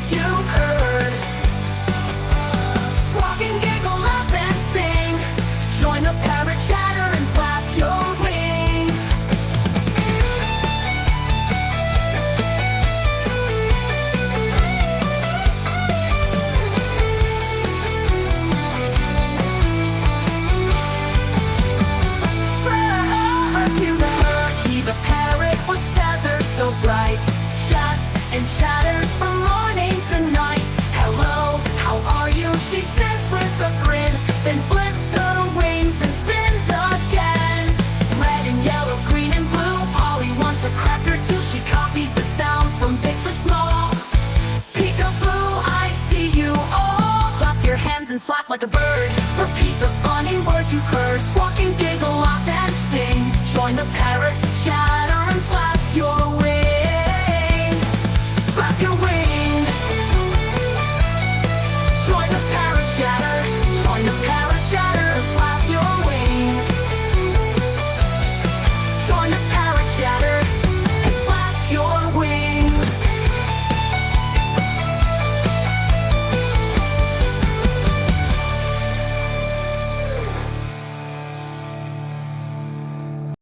words you've heard. Squawk and giggle, laugh and sing. Join the parrot chatter and flap your wing. Hear the bird, he the parrot with feathers so bright. Chats and chatters from morning to night. Hello, how are you? She says with a grin, then flips her wings and spins again. Red and yellow, green and blue, Polly wants a cracker too. She copies the sounds from big to small. Peekaboo, I see you all. Clap your hands and flap like a bird. Repeat the funny words you've heard. Squawk and giggle, laugh and sing. Join the parrot chatter.